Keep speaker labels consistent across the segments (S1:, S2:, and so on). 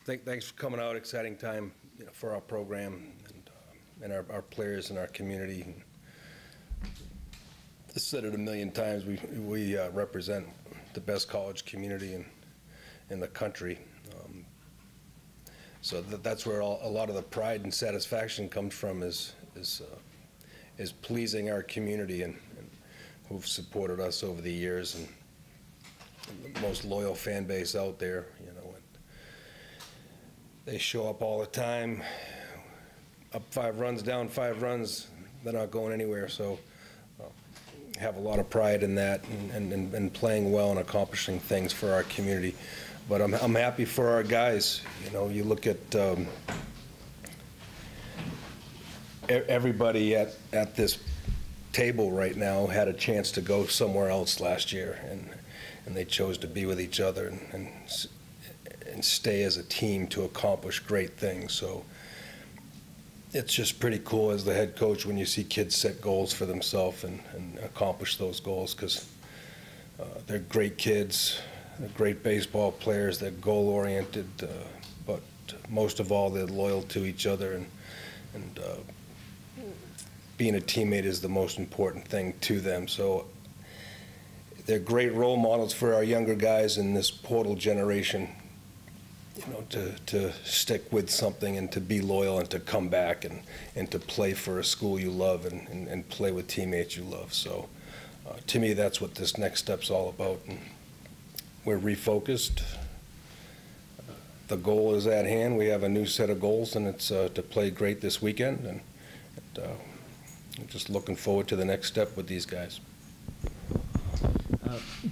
S1: Thanks for coming out. Exciting time, for our program and our players and our community. I said it a million times. We represent the best college community in the country. So that's where a lot of the pride and satisfaction comes from is pleasing our community and who've supported us over the years, and the most loyal fan base out there. They show up all the time, up 5 runs, down 5 runs. They're not going anywhere. So have a lot of pride in that and playing well and accomplishing things for our community. But I'm happy for our guys. You look at everybody at this table right now had a chance to go somewhere else last year, and they chose to be with each other and stay as a team to accomplish great things. So it's just pretty cool as the head coach when you see kids set goals for themselves and accomplish those goals, because they're great kids, they're great baseball players, they're goal-oriented, but most of all, they're loyal to each other, and being a teammate is the most important thing to them. So they're great role models for our younger guys in this portal generation, to stick with something and to be loyal and to come back and to play for a school you love and play with teammates you love. So to me, that's what this next step's all about. And we're refocused. The goal is at hand. We have a new set of goals, and it's to play great this weekend. And I'm just looking forward to the next step with these guys.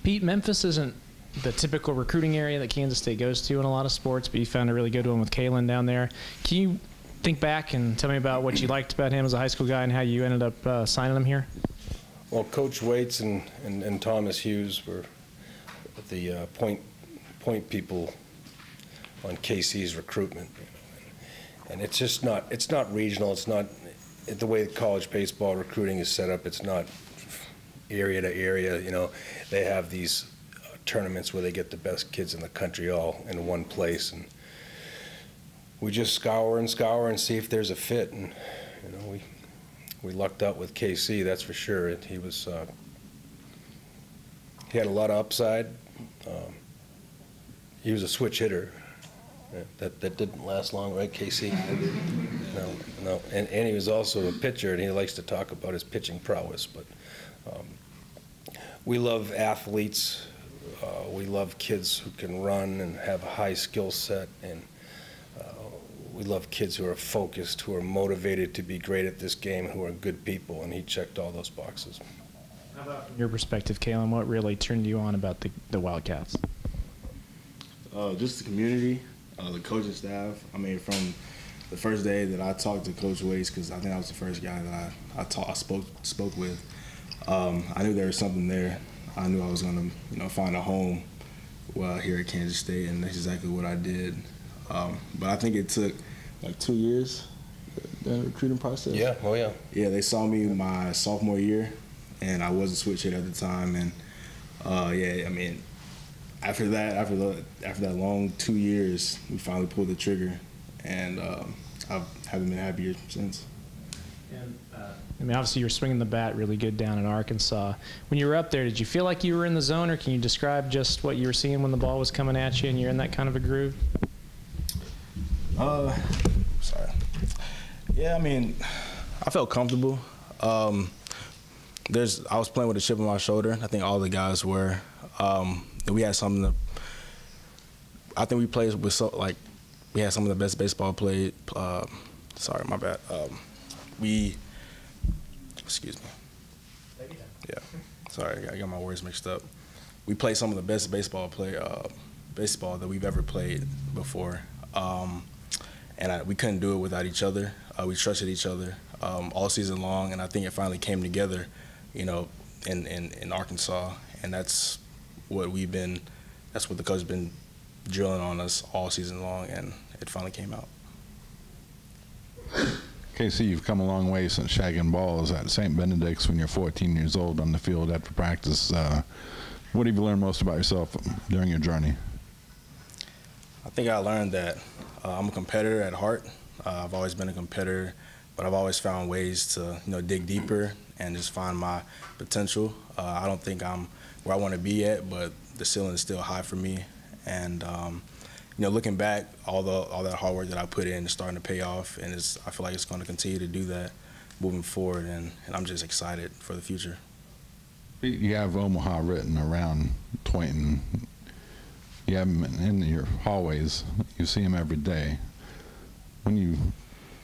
S2: Pete, Memphis isn't the typical recruiting area that Kansas State goes to in a lot of sports, but you found a really good one with Kalen down there. Can you think back and tell me about what you liked about him as a high school guy and how you ended up signing him here?
S1: Well, Coach Waits and Thomas Hughes were the point people on KC's recruitment, and it's just not regional. It's not the way college baseball recruiting is set up. It's not area to area. They have these tournaments where they get the best kids in the country all in one place, and we just scour and see if there's a fit. And we lucked out with KC, that's for sure. He had a lot of upside. He was a switch hitter. That didn't last long, right, KC? No. And he was also a pitcher, and he likes to talk about his pitching prowess. But we love athletes. We love kids who can run and have a high skill set, and we love kids who are focused, who are motivated to be great at this game, who are good people, and he checked all those boxes.
S2: How about from your perspective, Kalen, what really turned you on about the Wildcats?
S3: Just the community, the coaching staff. I mean, from the first day that I talked to Coach Waits, because I think I was the first guy that I spoke with, I knew there was something there. I knew I was going to, find a home here at Kansas State, and that's exactly what I did. But I think it took like 2 years, the recruiting process.
S1: Yeah, oh yeah.
S3: Yeah, they saw me my sophomore year, and I was a switch hitter at the time. And yeah, I mean, after that long 2 years, we finally pulled the trigger, and I haven't been happier since.
S2: And, I mean, obviously you were swinging the bat really good down in Arkansas. When you were up there, did you feel like you were in the zone, or can you describe just what you were seeing when the ball was coming at you and you're in that kind of a groove?
S3: Sorry. Yeah, I mean, I felt comfortable. I was playing with a chip on my shoulder. I think all the guys were. We had something I think we played with we had some of the best baseball played. Sorry, my bad. Excuse me. Yeah, sorry, I got my words mixed up. We played some of the best baseball that we've ever played before, and we couldn't do it without each other. We trusted each other all season long, and I think it finally came together, in Arkansas, and that's what the coach has been drilling on us all season long, and it finally came out.
S4: KC, you've come a long way since shagging balls at St. Benedict's when you're 14 years old on the field after practice. What have you learned most about yourself during your journey?
S3: I think I learned that I'm a competitor at heart. I've always been a competitor, but I've always found ways to, dig deeper and just find my potential. I don't think I'm where I want to be yet, but the ceiling is still high for me. And looking back, all that hard work that I put in is starting to pay off, and I feel like it's going to continue to do that moving forward. And I'm just excited for the future.
S4: You have Omaha written around Tointon. You have them in your hallways. You see them every day. When you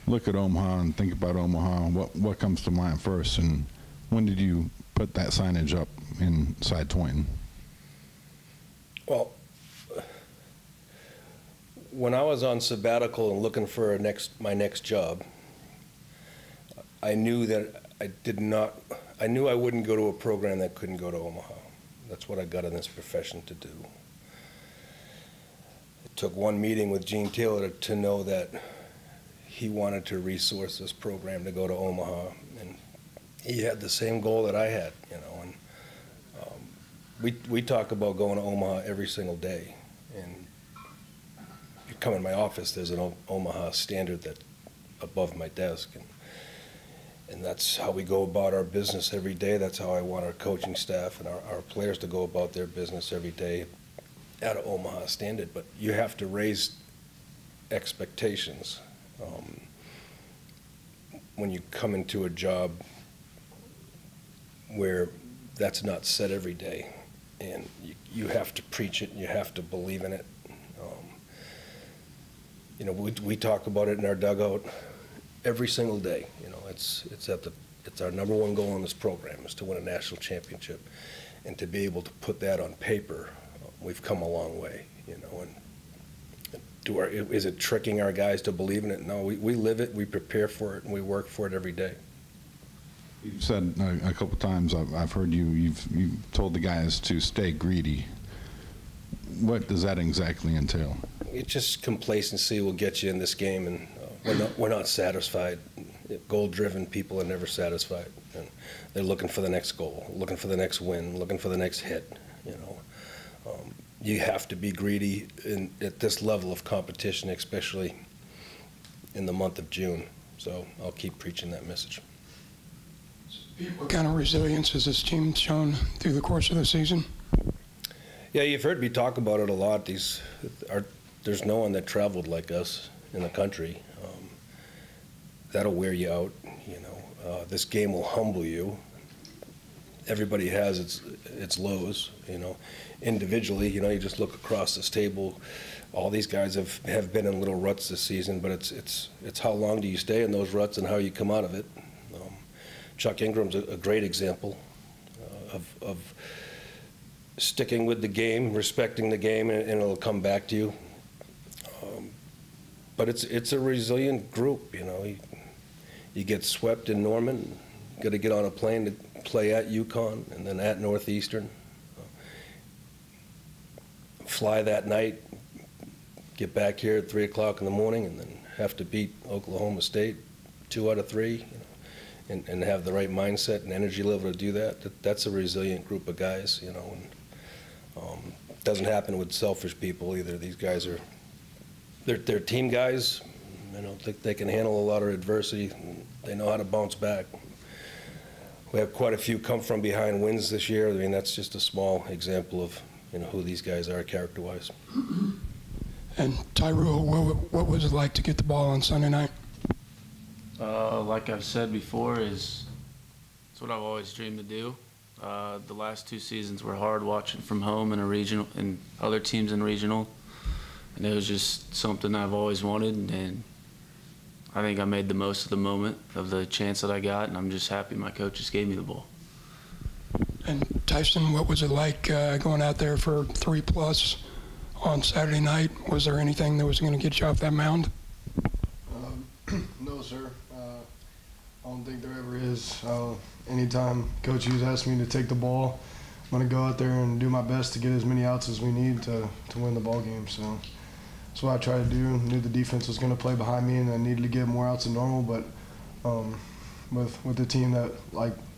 S4: look at Omaha and think about Omaha, what comes to mind first? And when did you put that signage up inside Tointon?
S1: Well, when I was on sabbatical and looking for my next job, I knew that I knew I wouldn't go to a program that couldn't go to Omaha. That's what I got in this profession to do. It took one meeting with Gene Taylor to know that he wanted to resource this program to go to Omaha, and he had the same goal that I had, and we talk about going to Omaha every single day. And you come in my office, there's an Omaha standard that's above my desk, and that's how we go about our business every day. That's how I want our coaching staff and our players to go about their business every day at an Omaha standard. But you have to raise expectations when you come into a job where that's not said every day, and you have to preach it and you have to believe in it. We talk about it in our dugout every single day. It's our number one goal in this program is to win a national championship, and to be able to put that on paper, we've come a long way. Is it tricking our guys to believe in it? No, we live it, we prepare for it, and we work for it every day.
S4: You've said a couple times, I've heard you've told the guys to stay greedy. What does that exactly entail? It's
S1: just complacency will get you in this game, and we're not satisfied. Goal-driven people are never satisfied. And they're looking for the next goal, looking for the next win, looking for the next hit. You have to be greedy at this level of competition, especially in the month of June. So I'll keep preaching that message.
S5: What kind of resilience has this team shown through the course of the season?
S1: Yeah, you've heard me talk about it a lot. There's no one that traveled like us in the country. That'll wear you out. This game will humble you. Everybody has its lows. Individually, you just look across this table. All these guys have been in little ruts this season, but it's how long do you stay in those ruts and how you come out of it. Chuck Ingram's a great example of sticking with the game, respecting the game, and it'll come back to you. But it's a resilient group. You get swept in Norman, got to get on a plane to play at UConn and then at Northeastern. Fly that night, get back here at 3 o'clock in the morning, and then have to beat Oklahoma State 2 out of 3, and have the right mindset and energy level to do that. That's a resilient group of guys, and it doesn't happen with selfish people either. These guys they're team guys. They can handle a lot of adversity. They know how to bounce back. We have quite a few come from behind wins this year. I mean, that's just a small example of who these guys are character-wise.
S5: And Tyrell, what was it like to get the ball on Sunday night?
S6: Like I've said before, it's what I've always dreamed to do. The last 2 seasons were hard watching from home in a regional and other teams in regional, and it was just something I've always wanted, and I think I made the most of the moment of the chance that I got, and I'm just happy my coaches gave me the ball.
S5: And Tyson, what was it like going out there for 3+ on Saturday night? Was there anything that was going to get you off that mound?
S7: No, sir. I don't think there ever is. Anytime Coach Hughes asked me to take the ball, I'm going to go out there and do my best to get as many outs as we need to win the ball game. So that's what I tried to do. Knew the defense was going to play behind me, and I needed to get more outs than normal. But with the team that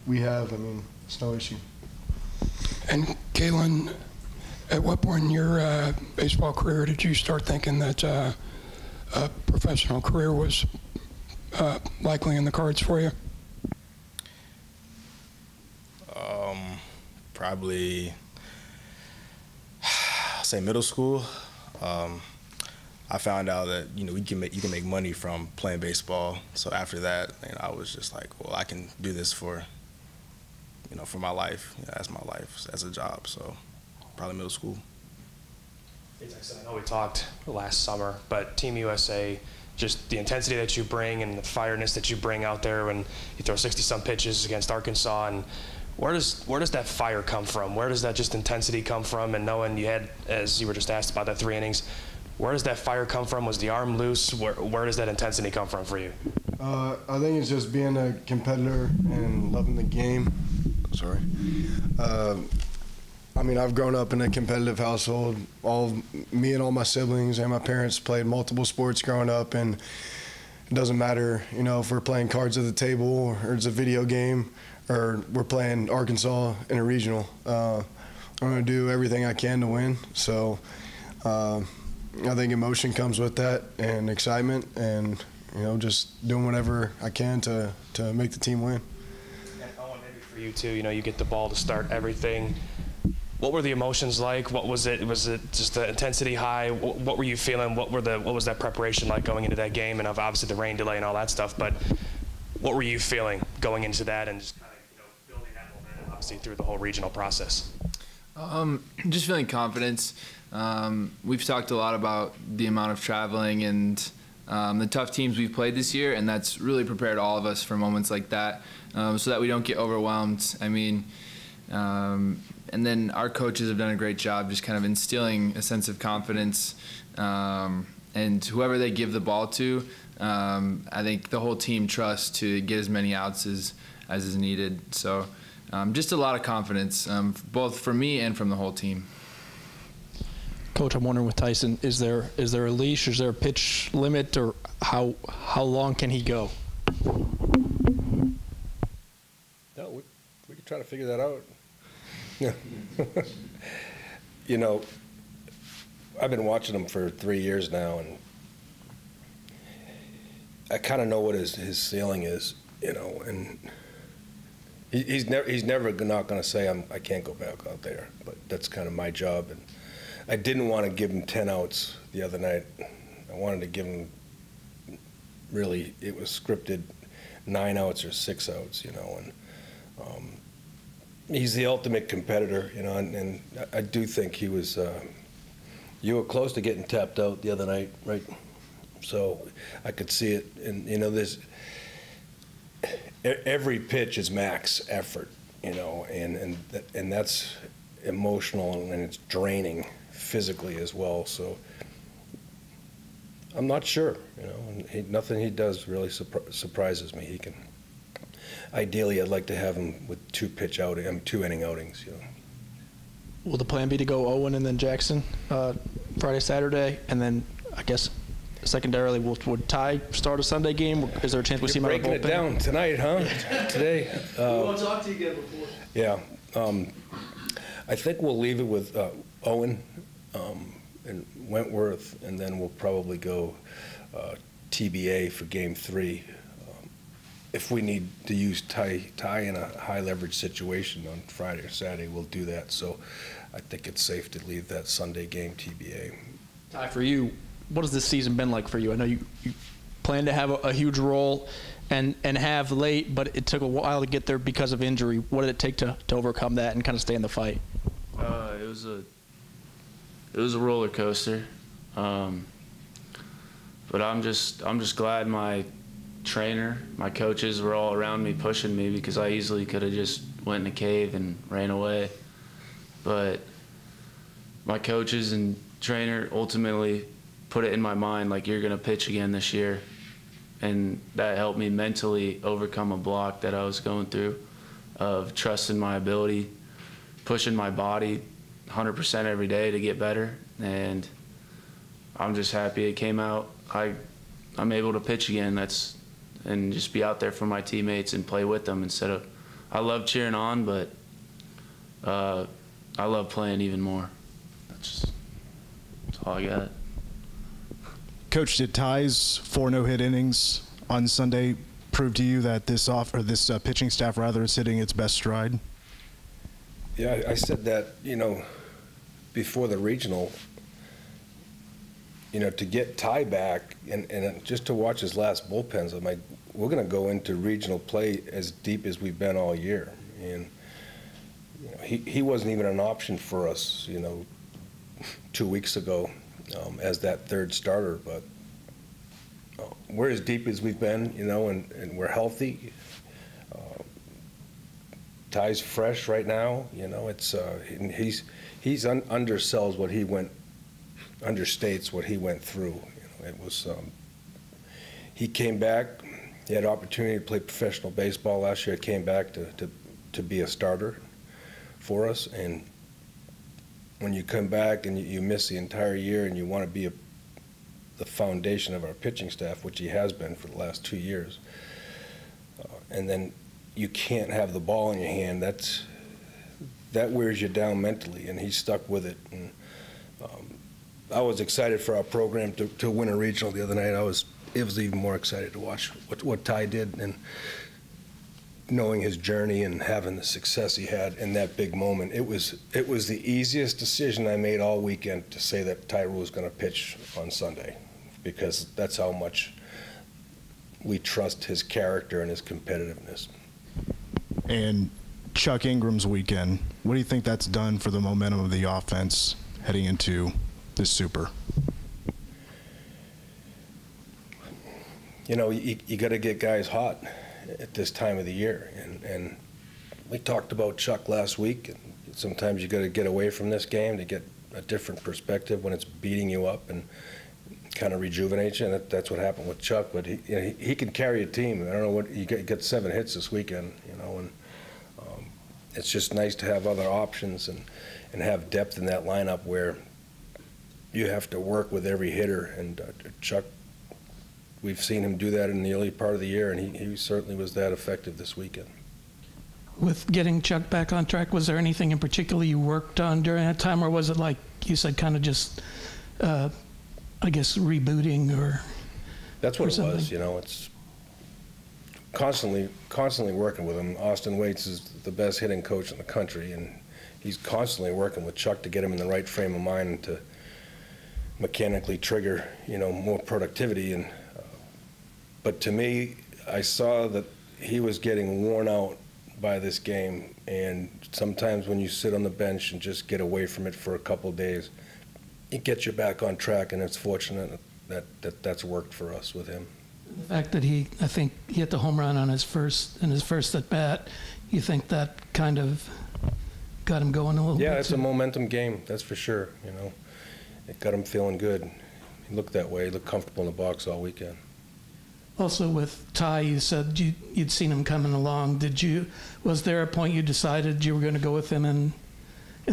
S7: we have, I mean, it's no issue.
S5: And Kalen, at what point in your baseball career did you start thinking that a professional career was likely in the cards for you?
S3: Probably, say middle school. I found out that you can make money from playing baseball. So after that, I was just like, well, I can do this for my life, as my life, as a job. So probably middle school.
S8: Hey, Tyson, I know we talked last summer, but Team USA, just the intensity that you bring and the fireness that you bring out there when you throw 60-some pitches against Arkansas, and where does that fire come from? Where does that just intensity come from? And knowing you had, as you were just asked about that 3 innings, where does that fire come from? Was the arm loose? Where does that intensity come from for you?
S7: I think it's just being a competitor and loving the game. Sorry. I've grown up in a competitive household. Me and all my siblings and my parents played multiple sports growing up, and it doesn't matter, if we're playing cards at the table or it's a video game or we're playing Arkansas in a regional. I'm going to do everything I can to win. So I think emotion comes with that and excitement, and just doing whatever I can to make the team win.
S8: And Owen, maybe for you too, you get the ball to start everything. What were the emotions like? What was it? Was it just the intensity high? What were you feeling? What was that preparation like going into that game? And obviously the rain delay and all that stuff, but what were you feeling going into that and just kind of building that momentum obviously through the whole regional process?
S9: Just feeling confidence. We've talked a lot about the amount of traveling and the tough teams we've played this year, and that's really prepared all of us for moments like that, so that we don't get overwhelmed. And then our coaches have done a great job just kind of instilling a sense of confidence, and whoever they give the ball to, I think the whole team trusts to get as many outs as is needed. So just a lot of confidence, both from me and from the whole team.
S10: Coach, I'm wondering with Tyson, is there a leash? Is there a pitch limit, or how long can he go?
S1: No, we could try to figure that out. Yeah. I've been watching him for 3 years now, and I kind of know what his ceiling is, and he's never not going to say I can't go back out there, but that's kind of my job. And I didn't want to give him 10 outs the other night. I wanted to give him, really, it was scripted 9 outs or 6 outs, and he's the ultimate competitor, and I do think he was, you were close to getting tapped out the other night, right? So I could see it, and every pitch is max effort, and that's emotional, and it's draining physically as well. So I'm not sure, and nothing he does really surprises me. He can. Ideally, I'd like to have him with 2 inning outings.
S10: Will the plan be to go Owen and then Jackson Friday, Saturday, and then I guess secondarily would Ty start a Sunday game? Is there a chance we see him out of the bullpen?
S1: Breaking it down tonight, huh? Today.
S11: We won't talk to you again before.
S1: Yeah, I think we'll leave it with Owen and Wentworth, and then we'll probably go TBA for Game 3. If we need to use Ty in a high leverage situation on Friday or Saturday, we'll do that. So I think it's safe to leave that Sunday game TBA.
S10: Ty, for you, what has this season been like for you? I know you plan to have a huge role and have late, but it took a while to get there because of injury. What did it take to overcome that and kind of stay in the fight?
S6: It was a roller coaster, but I'm just glad my trainer, my coaches were all around me pushing me, because I easily could have just went in a cave and ran away. But my coaches and trainer ultimately put it in my mind, like, you're going to pitch again this year. And that helped me mentally overcome a block that I was going through of trusting my ability, pushing my body 100% every day to get better. And I'm just happy it came out. I'm able to pitch again. And just be out there for my teammates and play with them instead of. I love cheering on, but I love playing even more. That's all I got.
S12: Coach, did Ty's 4 no-hit innings on Sunday prove to you that this pitching staff rather is hitting its best stride?
S1: Yeah, I said that, before the regional, to get Ty back and just to watch his last bullpens, I'm like, we're going to go into regional play as deep as we've been all year. And he wasn't even an option for us, 2 weeks ago as that third starter. But we're as deep as we've been, and we're healthy. Ty's fresh right now, it's undersells what he understates what he went through. It was he came back. He had opportunity to play professional baseball last year. Came back to be a starter for us, and when you come back and you miss the entire year and you want to be the foundation of our pitching staff, which he has been for the last 2 years, and then you can't have the ball in your hand, that wears you down mentally, and he's stuck with it. And I was excited for our program to win a regional the other night. It was even more excited to watch what Ty did, and knowing his journey and having the success he had in that big moment. It was the easiest decision I made all weekend to say that Ty Rule was going to pitch on Sunday, because that's how much we trust his character and his competitiveness.
S12: And Chuck Ingram's weekend, what do you think that's done for the momentum of the offense heading into this Super? You got to get guys hot at this time of the year, and we talked about Chuck last week. And sometimes you got to get away from this game to get a different perspective when it's beating you up and kind of rejuvenate you, and that's what happened with Chuck. But he can carry a team. I don't know what he got 7 hits this weekend, and it's just nice to have other options and have depth in that lineup where you have to work with every hitter. And Chuck, we've seen him do that in the early part of the year, and he certainly was that effective this weekend.
S5: With getting Chuck back on track, was there anything in particular you worked on during that time, or was it like you said, kind of just, I guess, rebooting or?
S1: That's what it was. It's constantly working with him. Austin Waits is the best hitting coach in the country, and he's constantly working with Chuck to get him in the right frame of mind and to mechanically trigger, more productivity. And but to me, I saw that he was getting worn out by this game, and sometimes when you sit on the bench and just get away from it for a couple of days, it gets you back on track, and it's fortunate that's worked for us with him.
S5: The fact that I think he hit the home run on his first at bat, you think that kind of got him going a little bit?
S1: Yeah, it's a momentum game, that's for sure. It got him feeling good. He looked that way. He looked comfortable in the box all weekend.
S5: Also with Ty, you said you'd seen him coming along. Was there a point you decided you were going to go with him in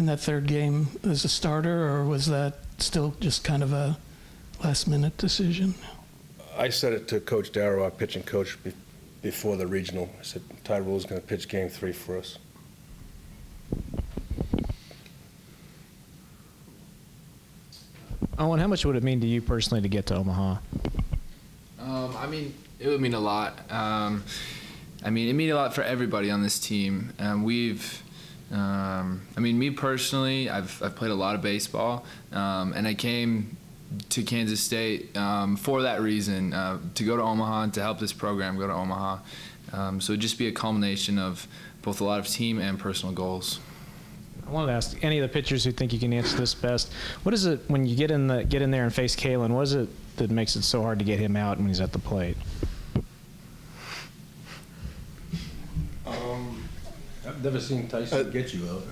S5: that third game as a starter, or was that still just kind of a last-minute decision?
S1: I said it to Coach Darrow, our pitching coach, before the regional. I said, Ty Rule is going to pitch Game 3 for us.
S2: Owen, how much would it mean to you personally to get to Omaha?
S9: It would mean a lot. It mean a lot for everybody on this team. Me personally, I've played a lot of baseball, and I came to Kansas State for that reason, to go to Omaha and to help this program go to Omaha. So it'd just be a culmination of both a lot of team and personal goals.
S2: I wanted to ask any of the pitchers who think you can answer this best. What is it when you get in there and face Kalen? What is it that makes it so hard to get him out when he's at the plate?
S1: I've never seen Tyson get you out.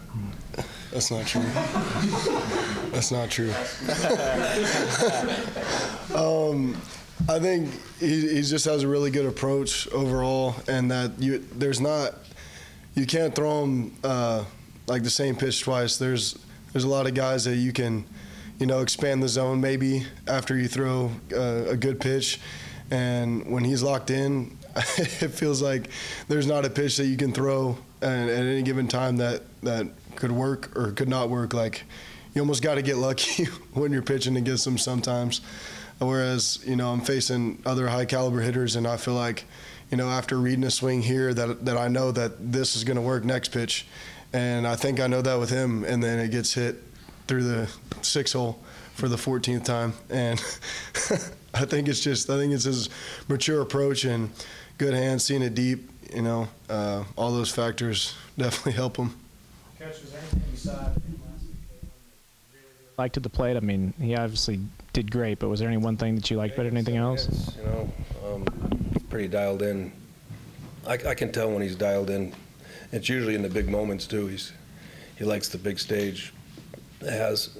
S7: That's not true. That's not true. I think he just has a really good approach overall, and that you can't throw him like the same pitch twice. There's a lot of guys that you can, expand the zone maybe after you throw a good pitch, and when he's locked in, it feels like there's not a pitch that you can throw at any given time that could work or could not work. Like, you almost got to get lucky when you're pitching against him sometimes. Whereas, I'm facing other high caliber hitters, and I feel like, after reading a swing here that I know that this is going to work next pitch. And I think I know that with him, and then it gets hit through the 6-hole for the 14th time. And I think it's his mature approach and good hands, seeing it deep, all those factors definitely help him.
S2: Coach, was there anything you saw last week liked at the plate? I mean, he obviously did great, but was there any one thing that you liked better than anything else?
S1: Pretty dialed in. I can tell when he's dialed in. It's usually in the big moments too. He likes the big stage. Has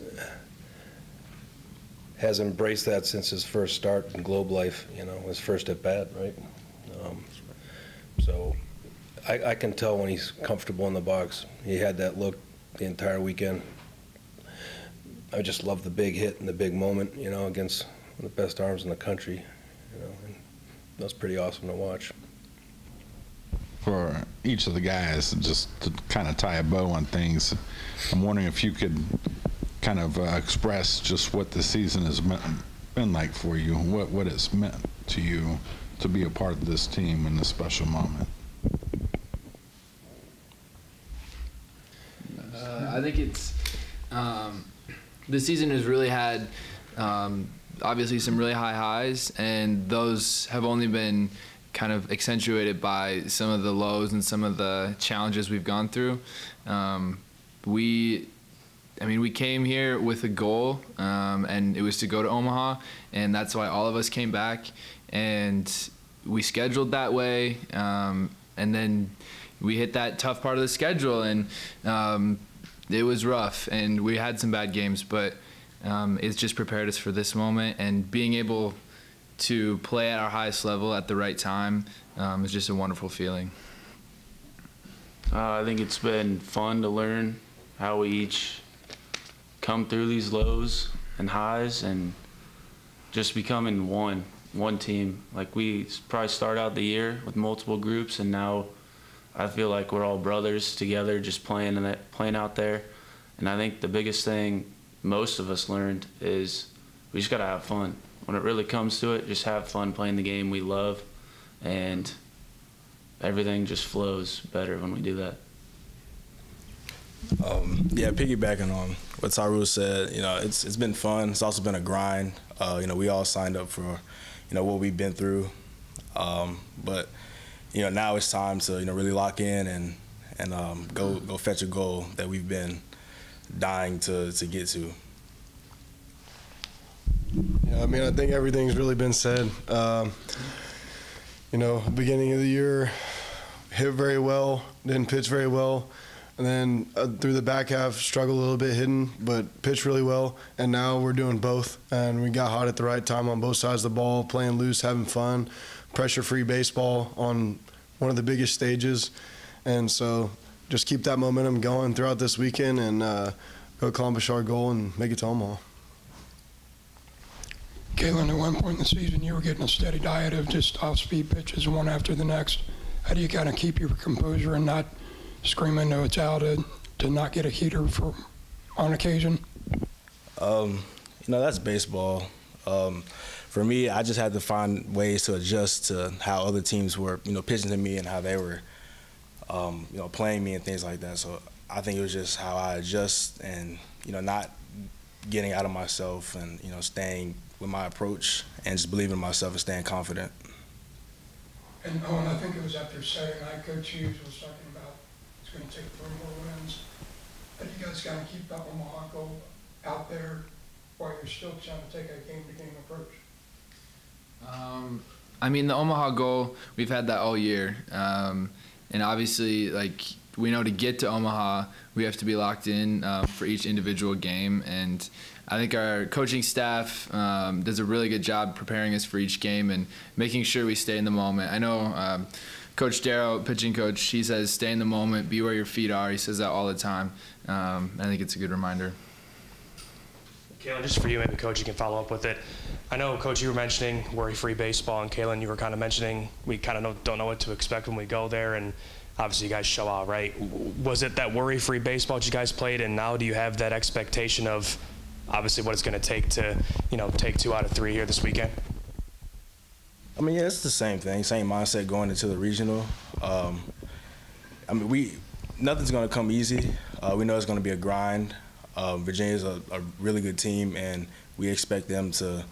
S1: embraced that since his first start in Globe Life. His first at bat, right? So I can tell when he's comfortable in the box. He had that look the entire weekend. I just love the big hit and the big moment, against one of the best arms in the country. And that was pretty awesome to watch.
S4: For each of the guys, just to kind of tie a bow on things, I'm wondering if you could kind of express just what the season has been like for you, what it's meant to you to be a part of this team in this special moment.
S9: I think it's the season has really had obviously some really high highs, and those have only been kind of accentuated by some of the lows and some of the challenges we've gone through. We came here with a goal, and it was to go to Omaha, and that's why all of us came back, and we scheduled that way, and then we hit that tough part of the schedule, and it was rough, and we had some bad games, but it's just prepared us for this moment, and being able to play at our highest level at the right time is just a wonderful feeling.
S6: I think it's been fun to learn how we each come through these lows and highs and just becoming one team. Like, we probably start out the year with multiple groups, and now I feel like we're all brothers together, just playing out there. And I think the biggest thing most of us learned is we just got to have fun. When it really comes to it, just have fun playing the game we love, and everything just flows better when we do that.
S3: Piggybacking on what Tyrell said, it's been fun. It's also been a grind. We all signed up for, what we've been through. But now it's time to, really lock in and go fetch a goal that we've been dying to get to.
S7: I think everything's really been said. Beginning of the year, hit very well, didn't pitch very well. And then through the back half, struggled a little bit hitting, but pitched really well. And now we're doing both. And we got hot at the right time on both sides of the ball, playing loose, having fun, pressure-free baseball on one of the biggest stages. And so just keep that momentum going throughout this weekend and go accomplish our goal and make it to Omaha.
S13: Kalen, at one point in the season, you were getting a steady diet of just off-speed pitches, one after the next. How do you kind of keep your composure and not screaming no, it's out to not get a heater on occasion?
S3: That's baseball. For me, I just had to find ways to adjust to how other teams were, pitching to me and how they were, playing me and things like that. So I think it was just how I adjust and, not getting out of myself and, staying with my approach and just believing in myself and staying confident.
S13: And Owen, I think it was after Saturday night, Coach Hughes was talking about it's going to take 3 more wins. How do you guys kind of keep that Omaha goal out there while you're still trying to take a game-to-game approach?
S9: The Omaha goal, we've had that all year. And obviously, we know to get to Omaha, we have to be locked in for each individual game. And I think our coaching staff does a really good job preparing us for each game and making sure we stay in the moment. I know Coach Darrow, pitching coach, he says stay in the moment, be where your feet are. He says that all the time. I think it's a good reminder.
S8: Kalen, just for you, maybe, Coach, you can follow up with it. I know, Coach, you were mentioning worry-free baseball, and Kalen, you were kind of mentioning we kind of don't know what to expect when we go there, and obviously you guys show out, right? Was it that worry-free baseball that you guys played, and now do you have that expectation of obviously what it's going to take to, take 2 out of 3 here this weekend?
S3: I mean, yeah, it's the same thing, same mindset going into the regional. Nothing's going to come easy. We know it's going to be a grind. Virginia's a really good team, and we expect them to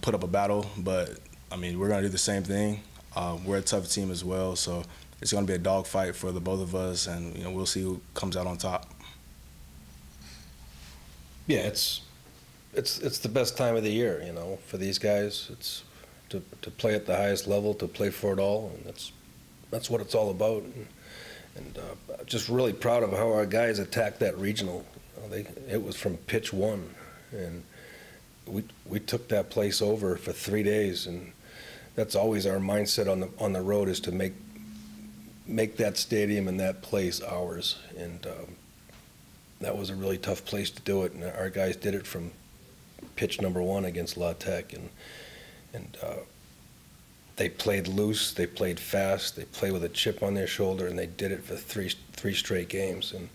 S3: put up a battle. But, I mean, we're going to do the same thing. We're a tough team as well, so it's going to be a dogfight for the both of us, and we'll see who comes out on top.
S1: Yeah, it's the best time of the year, for these guys. It's to play at the highest level, to play for it all, and that's what it's all about. And just really proud of how our guys attacked that regional. It was from pitch one, and we took that place over for 3 days, and that's always our mindset on the road, is to make that stadium and that place ours. And that was a really tough place to do it, and our guys did it from pitch number one against La Tech, and they played loose, they played fast, they played with a chip on their shoulder, and they did it for three straight games. And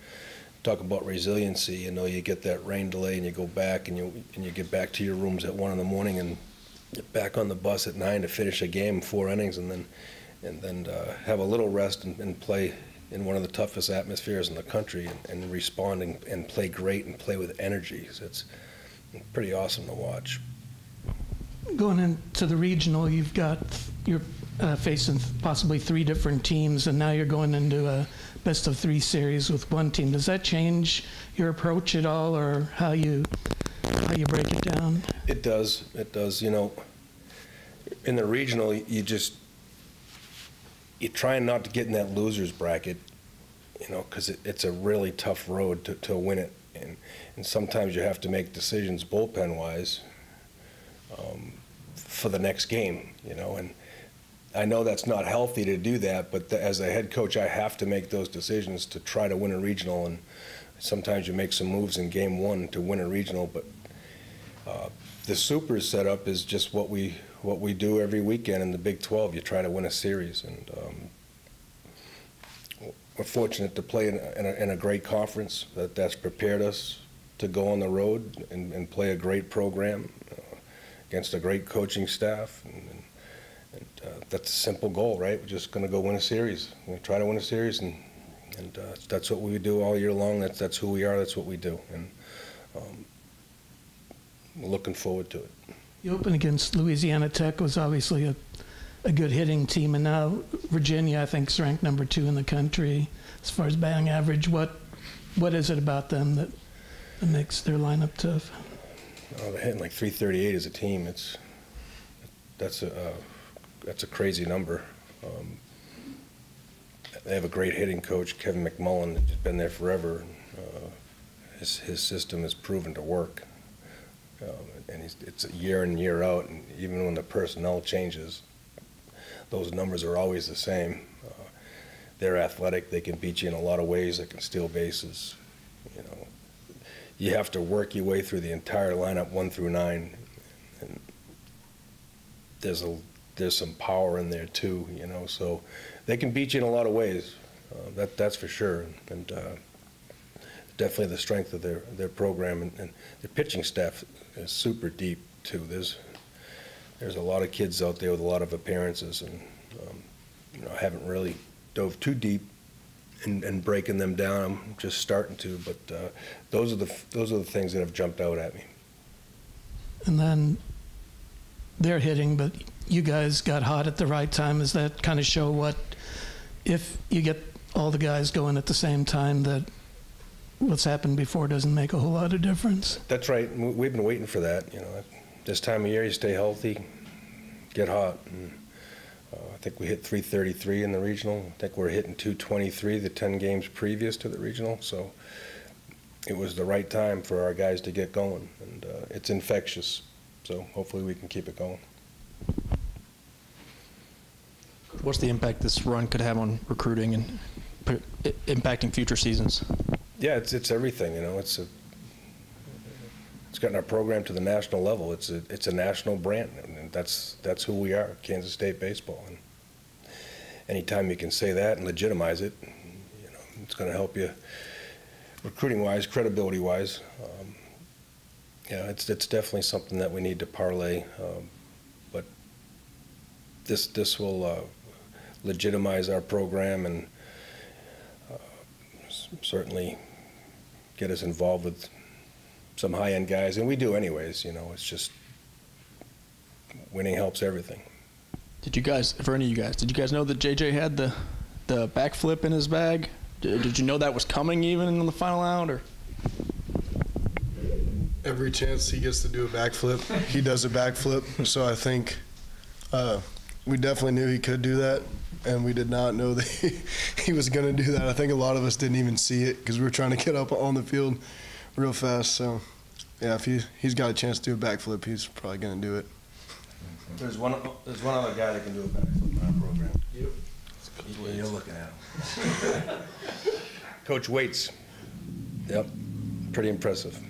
S1: talk about resiliency, you get that rain delay and you go back and you get back to your rooms at 1 in the morning and get back on the bus at 9 to finish a game, 4 innings, and then have a little rest and play in one of the toughest atmospheres in the country and respond and play great and play with energy. So it's pretty awesome to watch.
S5: Going into the regional, you're facing possibly 3 different teams, and now you're going into a best-of-3 series with one team. Does that change your approach at all, or how you break it down?
S1: It does. It does. In the regional, you're trying not to get in that loser's bracket, because it's a really tough road to win it, and sometimes you have to make decisions bullpen-wise for the next game, and I know that's not healthy to do that, but as a head coach, I have to make those decisions to try to win a regional, and sometimes you make some moves in game 1 to win a regional, but the Super setup is just what we do every weekend in the Big 12. You try to win a series, and we're fortunate to play in a great conference that's prepared us to go on the road and play a great program against a great coaching staff, and that's a simple goal, right? We're just going to go win a series. We're going to try to win a series, and that's what we do all year long. That's who we are. That's what we do, and we're looking forward to it.
S5: You opened against Louisiana Tech, was obviously a good hitting team, and now Virginia, I think, is ranked number 2 in the country as far as batting average. What is it about them that makes their lineup tough?
S1: They're hitting like 338 as a team. That's a crazy number. They have a great hitting coach, Kevin McMullen, who's been there forever. His system has proven to work, and it's year in, year out. And even when the personnel changes, those numbers are always the same. They're athletic. They can beat you in a lot of ways. They can steal bases. You have to work your way through the entire lineup 1 through 9, and there's some power in there too, so they can beat you in a lot of ways. That's for sure, and definitely the strength of their program, and their pitching staff is super deep too. There's a lot of kids out there with a lot of appearances, and I haven't really dove too deep and breaking them down. I'm just starting to, but those are the things that have jumped out at me.
S5: And then they're hitting, but you guys got hot at the right time. Does that kind of show if you get all the guys going at the same time, that what's happened before doesn't make a whole lot of difference?
S1: That's right. We've been waiting for that. This time of year, you stay healthy, get hot. And, I think we hit 333 in the regional. I think we're hitting 223 the 10 games previous to the regional. So it was the right time for our guys to get going, and it's infectious. So hopefully we can keep it going.
S10: What's the impact this run could have on recruiting and impacting future seasons?
S1: Yeah, it's everything. It's gotten our program to the national level. It's a national brand, and that's who we are, Kansas State baseball. And anytime you can say that and legitimize it, it's going to help you recruiting-wise, credibility-wise. Yeah, it's definitely something that we need to parlay, but this will legitimize our program and certainly get us involved with some high-end guys, and we do anyways. It's just winning helps everything.
S10: Did you guys, for any of you guys, did you guys know that JJ had the backflip in his bag? Did you know that was coming even in the final out, or?
S7: Every chance he gets to do a backflip, he does a backflip. So I think we definitely knew he could do that, and we did not know that he was going to do that. I think a lot of us didn't even see it because we were trying to get up on the field real fast. So, yeah, if he's got a chance to do a backflip, he's probably going to do it.
S1: There's one other guy that can do a backflip in our program. You're looking at him. Coach Waits. Yep, pretty impressive.